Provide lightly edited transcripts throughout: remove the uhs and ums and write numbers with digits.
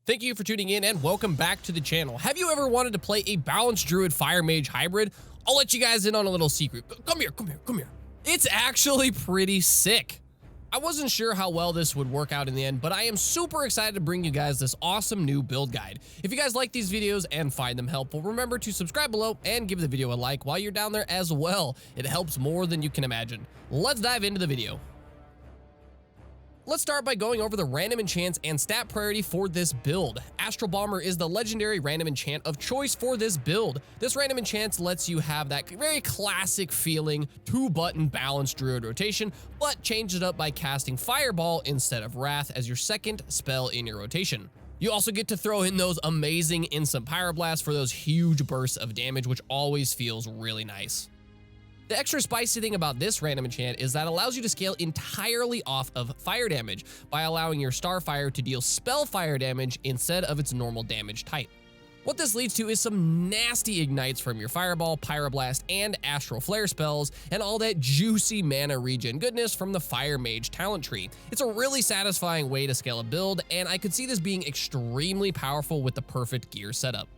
Thank you for tuning in and welcome back to the channel. Have you ever wanted to play a balanced druid fire mage hybrid? I'll let you guys in on a little secret. Come here. It's actually pretty sick. I wasn't sure how well this would work out in the end, but I am super excited to bring you guys this awesome new build guide. If you guys like these videos and find them helpful, remember to subscribe below and give the video a like while you're down there as well. It helps more than you can imagine. Let's dive into the video. Let's start by going over the random enchants and stat priority for this build. Astral Bomber is the legendary random enchant of choice for this build. This random enchant lets you have that very classic feeling 2-button balanced druid rotation, but change it up by casting Fireball instead of Wrath as your second spell in your rotation. You also get to throw in those amazing instant Pyroblast for those huge bursts of damage, which always feels really nice. The extra spicy thing about this random enchant is that it allows you to scale entirely off of fire damage by allowing your Starfire to deal spell fire damage instead of its normal damage type. What this leads to is some nasty ignites from your Fireball, Pyroblast, and Astral Flare spells, and all that juicy mana regen goodness from the Fire Mage talent tree. It's a really satisfying way to scale a build, and I could see this being extremely powerful with the perfect gear setup.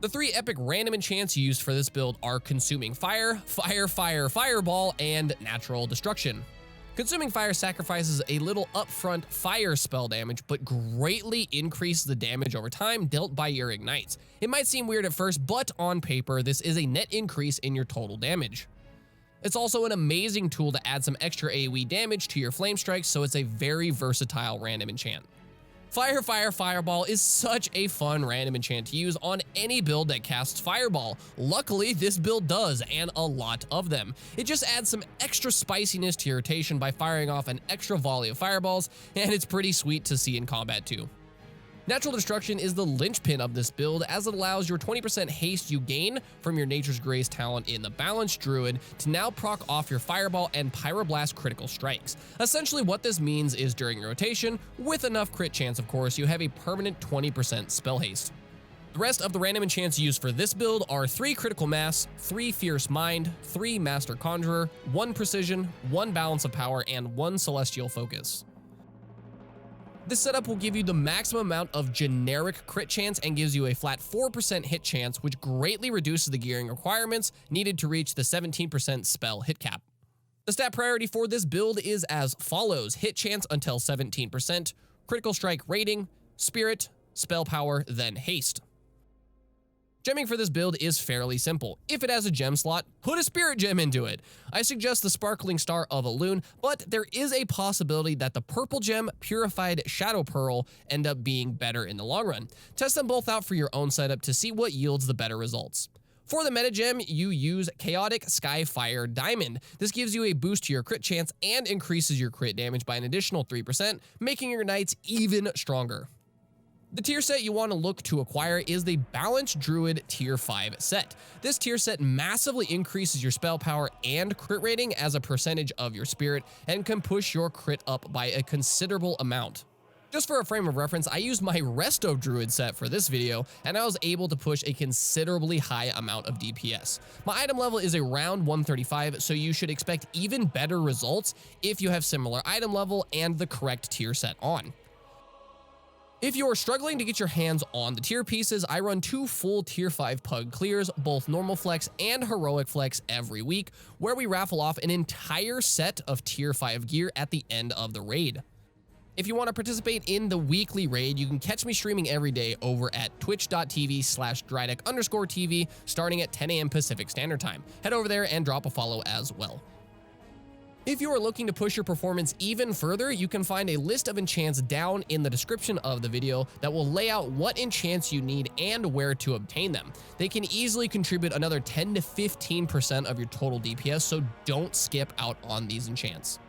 The 3 epic random enchants used for this build are Consuming Fire, Fireball, and Natural Destruction. Consuming Fire sacrifices a little upfront fire spell damage, but greatly increases the damage over time dealt by your ignites. It might seem weird at first, but on paper, this is a net increase in your total damage. It's also an amazing tool to add some extra AoE damage to your flame strikes, so it's a very versatile random enchant. Fireball is such a fun random enchant to use on any build that casts Fireball. Luckily, this build does, and a lot of them. It just adds some extra spiciness to your rotation by firing off an extra volley of fireballs, and it's pretty sweet to see in combat too. Natural Destruction is the linchpin of this build, as it allows your 20% haste you gain from your Nature's Grace talent in the Balanced Druid to now proc off your Fireball and Pyroblast critical strikes. Essentially what this means is during your rotation, with enough crit chance of course, you have a permanent 20% spell haste. The rest of the random enchants used for this build are 3 Critical Mass, 3 Fierce Mind, 3 Master Conjurer, 1 Precision, 1 Balance of Power, and 1 Celestial Focus. This setup will give you the maximum amount of generic crit chance and gives you a flat 4% hit chance, which greatly reduces the gearing requirements needed to reach the 17% spell hit cap. The stat priority for this build is as follows: hit chance until 17%, critical strike rating, spirit, spell power, then haste. Gemming for this build is fairly simple. If it has a gem slot, put a spirit gem into it. I suggest the Sparkling Star of Elune, but there is a possibility that the purple gem, Purified Shadow Pearl, end up being better in the long run. Test them both out for your own setup to see what yields the better results. For the meta gem, you use Chaotic Skyfire Diamond. This gives you a boost to your crit chance and increases your crit damage by an additional 3%, making your knights even stronger. The tier set you want to look to acquire is the Balanced Druid Tier 5 set. This tier set massively increases your spell power and crit rating as a percentage of your spirit and can push your crit up by a considerable amount. Just for a frame of reference, I used my Resto Druid set for this video, and I was able to push a considerably high amount of DPS. My item level is around 135, so you should expect even better results if you have similar item level and the correct tier set on. If you are struggling to get your hands on the tier pieces, I run 2 full tier 5 pug clears, both normal flex and heroic flex every week, where we raffle off an entire set of tier 5 gear at the end of the raid. If you want to participate in the weekly raid, you can catch me streaming every day over at twitch.tv/Drydek_TV starting at 10 a.m. Pacific Standard Time. Head over there and drop a follow as well. If you are looking to push your performance even further, you can find a list of enchants down in the description of the video that will lay out what enchants you need and where to obtain them. They can easily contribute another 10 to 15% of your total DPS, so don't skip out on these enchants.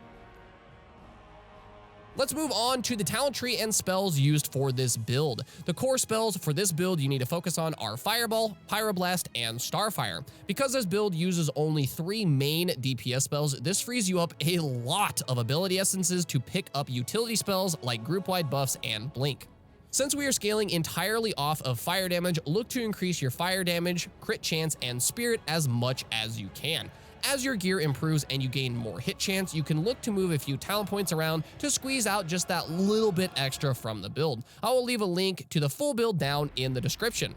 Let's move on to the talent tree and spells used for this build. The core spells for this build you need to focus on are Fireball, Pyroblast, and Starfire. Because this build uses only 3 main DPS spells, this frees you up a lot of ability essences to pick up utility spells like group-wide buffs and blink. Since we are scaling entirely off of fire damage, look to increase your fire damage, crit chance, and spirit as much as you can. As your gear improves and you gain more hit chance, you can look to move a few talent points around to squeeze out just that little bit extra from the build. I will leave a link to the full build down in the description.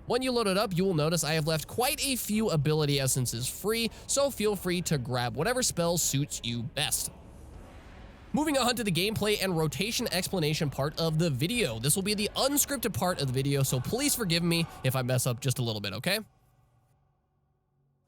When you load it up, you will notice I have left quite a few ability essences free, so feel free to grab whatever spell suits you best. Moving on to the gameplay and rotation explanation part of the video. This will be the unscripted part of the video, so please forgive me if I mess up just a little bit, okay?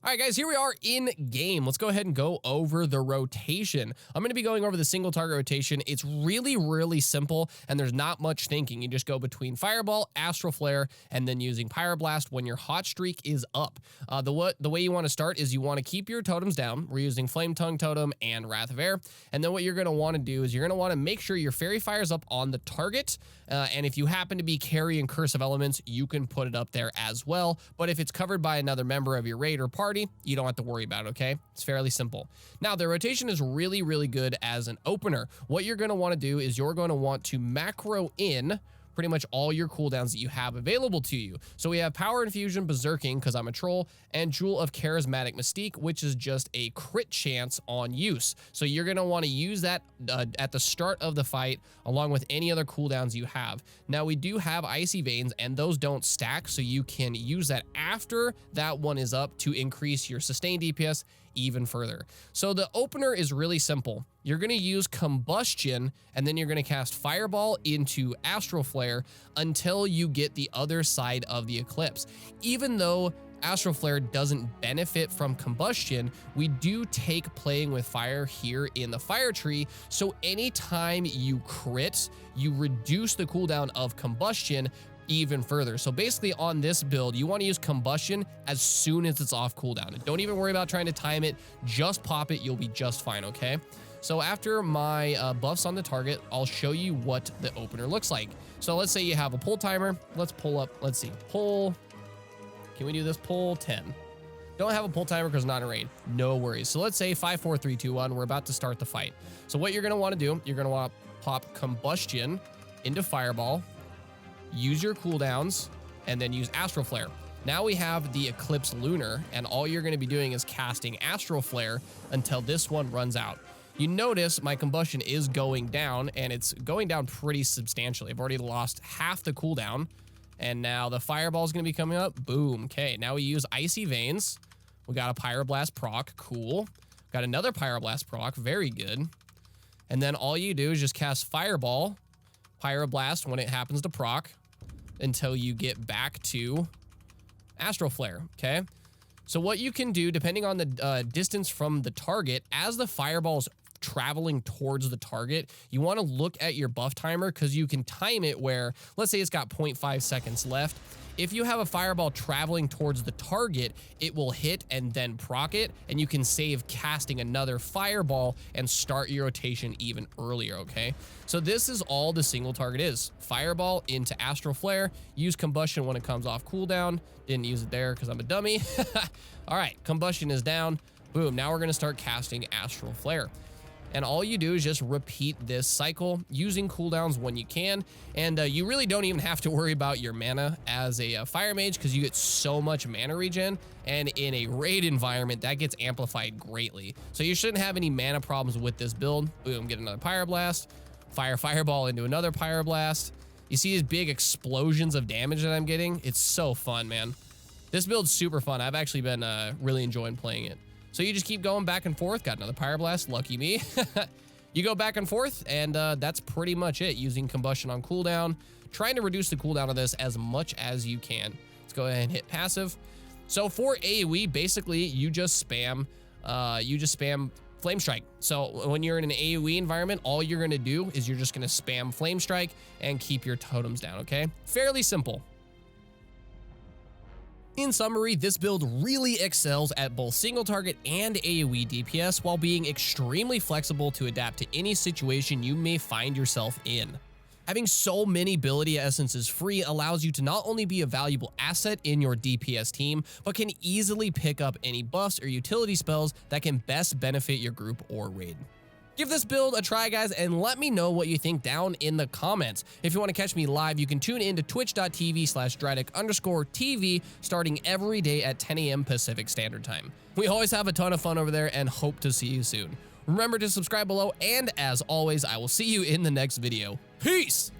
All right, guys, here we are in game. Let's go ahead and go over the rotation. I'm going to be going over the single target rotation. It's really, really simple, and there's not much thinking. You just go between Fireball, Astral Flare, and then using Pyroblast when your hot streak is up. The way you want to start is you want to keep your totems down. We're using Flame Tongue Totem and Wrath of Air. And then what you're going to want to do is you're going to want to make sure your Fairy Fire's up on the target. And if you happen to be carrying Curse of Elements, you can put it up there as well. But if it's covered by another member of your raid or party, you don't have to worry about it, okay? It's fairly simple. Now, the rotation is really, really good as an opener. What you're going to want to do is you're going to want to macro in pretty much all your cooldowns that you have available to you. So we have Power Infusion, Berserking, because I'm a troll, and Jewel of Charismatic Mystique, which is just a crit chance on use. So you're going to want to use that at the start of the fight, along with any other cooldowns you have. Now, we do have Icy Veins, and those don't stack, so you can use that after that one is up to increase your sustained DPS even further. So the opener is really simple. You're going to use Combustion, and then you're going to cast Fireball into Astral Flare until you get the other side of the Eclipse. Even though Astral Flare doesn't benefit from Combustion, we do take playing with fire here in the fire tree, so anytime you crit, you reduce the cooldown of Combustion even further. So basically on this build, you want to use Combustion as soon as it's off cooldown. And don't even worry about trying to time it, just pop it, you'll be just fine, okay? So after my buffs on the target, I'll show you what the opener looks like. So let's say you have a pull timer. Let's pull up, let's see, pull, can we do this? Pull 10. Don't have a pull timer because not in raid. No worries. So let's say 5, 4, 3, 2, 1. We're about to start the fight. So what you're going to want to do, you're going to want to pop Combustion into Fireball, use your cooldowns, and then use Astral Flare. Now we have the Eclipse Lunar, and all you're going to be doing is casting Astral Flare until this one runs out. You notice my Combustion is going down, and it's going down pretty substantially. I've already lost half the cooldown, and now the Fireball is going to be coming up. Boom. Okay, now we use Icy Veins. We got a Pyroblast proc. Cool. Got another Pyroblast proc. Very good. And then all you do is just cast Fireball, Pyroblast when it happens to proc, until you get back to Astral Flare, okay? So what you can do, depending on the distance from the target, as the Fireball's traveling towards the target, you want to look at your buff timer because you can time it where, let's say it's got 0.5 seconds left. If you have a Fireball traveling towards the target, it will hit and then proc it, and you can save casting another Fireball and start your rotation even earlier, okay? So this is all the single target is. Fireball into Astral Flare, use Combustion when it comes off cooldown. Didn't use it there because I'm a dummy. All right, Combustion is down. Boom, now we're gonna start casting Astral Flare. And all you do is just repeat this cycle using cooldowns when you can. And you really don't even have to worry about your mana as a fire mage because you get so much mana regen. And in a raid environment, that gets amplified greatly. So you shouldn't have any mana problems with this build. Boom, get another Pyroblast. Fire Fireball into another Pyroblast. You see these big explosions of damage that I'm getting? It's so fun, man. This build's super fun. I've actually been really enjoying playing it. So you just keep going back and forth. Got another Pyroblast, lucky me. You go back and forth, and that's pretty much it. Using Combustion on cooldown, trying to reduce the cooldown of this as much as you can. Let's go ahead and hit passive. So for AoE, basically you just spam Flame Strike. So when you're in an AoE environment, all you're gonna do is you're just gonna spam Flame Strike and keep your totems down, okay? Fairly simple. In summary, this build really excels at both single target and AoE DPS while being extremely flexible to adapt to any situation you may find yourself in. Having so many ability essences free allows you to not only be a valuable asset in your DPS team, but can easily pick up any buffs or utility spells that can best benefit your group or raid. Give this build a try, guys, and let me know what you think down in the comments. If you want to catch me live, you can tune in to twitch.tv/Drydek_TV starting every day at 10 a.m. Pacific Standard Time. We always have a ton of fun over there and hope to see you soon. Remember to subscribe below, and as always, I will see you in the next video. Peace!